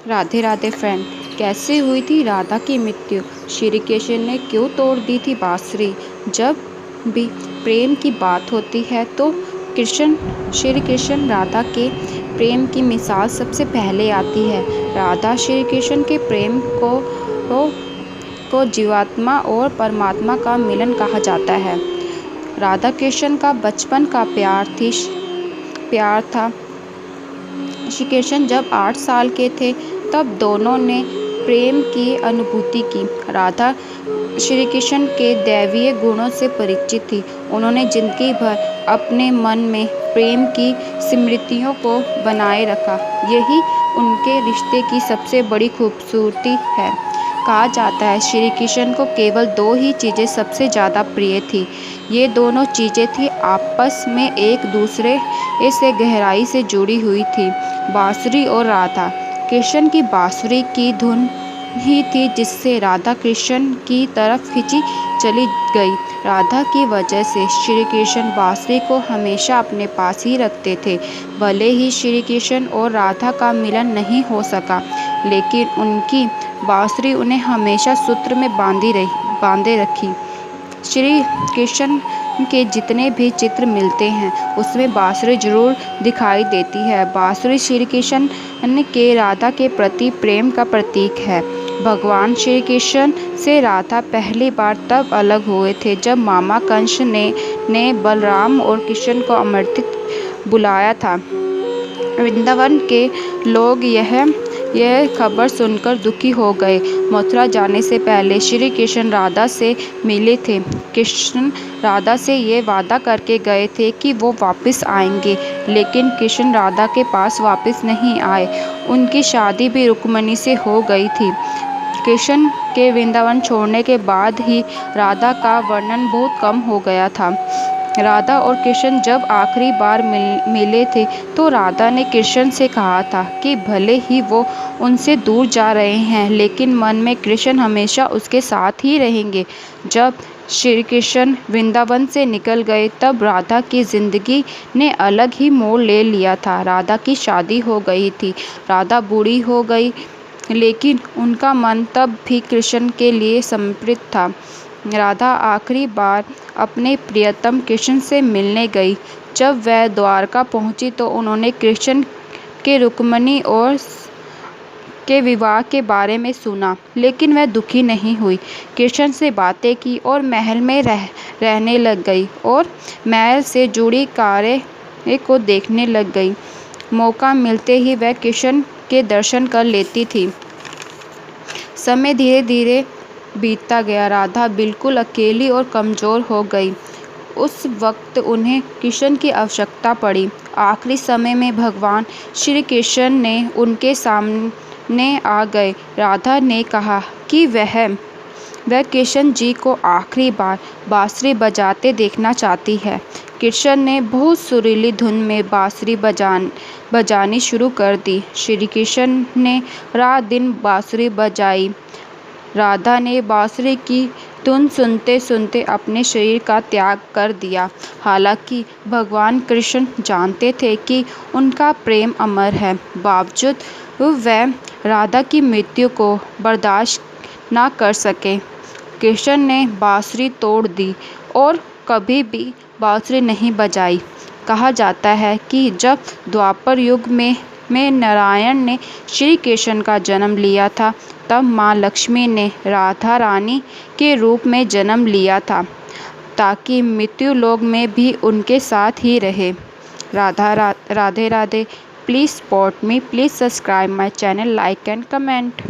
Radhe Radhe friend. कैसे हुई थी राधा की मृत्यु? श्री कृष्ण ने क्यों तोड़ दी थी बांसुरी? जब भी प्रेम की बात होती है तो श्री कृष्ण राधा के प्रेम की मिसाल सबसे पहले आती है। राधा श्री कृष्ण के प्रेम को जीवात्मा और परमात्मा का मिलन कहा जाता है। राधा कृष्ण का बचपन का प्यार था। श्री कृष्ण जब 8 साल के थे तब दोनों ने प्रेम की अनुभूति की। राधा श्री कृष्ण के दैवीय गुणों से परिचित थी। उन्होंने जिंदगी भर अपने मन में प्रेम की स्मृतियों को बनाए रखा। यही उनके रिश्ते की सबसे बड़ी खूबसूरती है। कहा जाता है श्री कृष्ण को केवल 2 ही चीज़ें सबसे ज़्यादा प्रिय थी। ये दोनों चीज़ें थी आपस में एक दूसरे से गहराई से जुड़ी हुई थी, बांसुरी और राधा। कृष्ण की बांसुरी की धुन ही थी जिससे राधा कृष्ण की तरफ खींची चली गई। राधा की वजह से श्री कृष्ण बांसुरी को हमेशा अपने पास ही रखते थे। भले ही श्री कृष्ण और राधा का मिलन नहीं हो सका, लेकिन उनकी बांसुरी उन्हें हमेशा सूत्र में बांधे रखी। श्री कृष्ण के जितने भी चित्र मिलते हैं उसमें बांसुरी जरूर दिखाई देती है। बांसुरी श्री कृष्ण के राधा के प्रति प्रेम का प्रतीक है। भगवान श्री कृष्ण से राधा पहली बार तब अलग हुए थे जब मामा कंस ने बलराम और कृष्ण को आमंत्रित बुलाया था। वृंदावन के लोग यह खबर सुनकर दुखी हो गए। मथुरा जाने से पहले श्री कृष्ण राधा से मिले थे। कृष्ण राधा से ये वादा करके गए थे कि वो वापस आएंगे, लेकिन कृष्ण राधा के पास वापस नहीं आए। उनकी शादी भी रुक्मिणी से हो गई थी। कृष्ण के वृंदावन छोड़ने के बाद ही राधा का वर्णन बहुत कम हो गया था। राधा और कृष्ण जब आखिरी बार मिले थे तो राधा ने कृष्ण से कहा था कि भले ही वो उनसे दूर जा रहे हैं, लेकिन मन में कृष्ण हमेशा उसके साथ ही रहेंगे। जब श्री कृष्ण वृंदावन से निकल गए तब राधा की जिंदगी ने अलग ही मोड़ ले लिया था। राधा की शादी हो गई थी, राधा बूढ़ी हो गई, लेकिन उनका मन तब भी कृष्ण के लिए समर्पित था। राधा आखिरी बार अपने प्रियतम कृष्ण से मिलने गई। जब वह द्वारका पहुंची तो उन्होंने कृष्ण के रुक्मिणी और के विवाह के बारे में सुना, लेकिन वह दुखी नहीं हुई। कृष्ण से बातें की और महल में रहने लग गई और महल से जुड़ी कारें को देखने लग गई। मौका मिलते ही वह कृष्ण के दर्शन कर लेती थी। समय धीरे धीरे बीतता गया। राधा बिल्कुल अकेली और कमज़ोर हो गई। उस वक्त उन्हें कृष्ण की आवश्यकता पड़ी। आखिरी समय में भगवान श्री कृष्ण ने उनके सामने आ गए। राधा ने कहा कि वह कृष्ण जी को आखिरी बार बांसुरी बजाते देखना चाहती है। कृष्ण ने बहुत सुरीली धुन में बांसुरी बजानी शुरू कर दी। श्री कृष्ण ने रात दिन बांसुरी बजाई। राधा ने बांसुरी की धुन सुनते सुनते अपने शरीर का त्याग कर दिया। हालांकि भगवान कृष्ण जानते थे कि उनका प्रेम अमर है, बावजूद वह राधा की मृत्यु को बर्दाश्त न कर सके। कृष्ण ने बांसुरी तोड़ दी और कभी भी बांसुरी नहीं बजाई। कहा जाता है कि जब द्वापर युग में नारायण ने श्री कृष्ण का जन्म लिया था तब माँ लक्ष्मी ने राधा रानी के रूप में जन्म लिया था, ताकि मृत्यु लोक में भी उनके साथ ही रहे। Radhe Radhe. Please support me, please subscribe my channel, like and comment.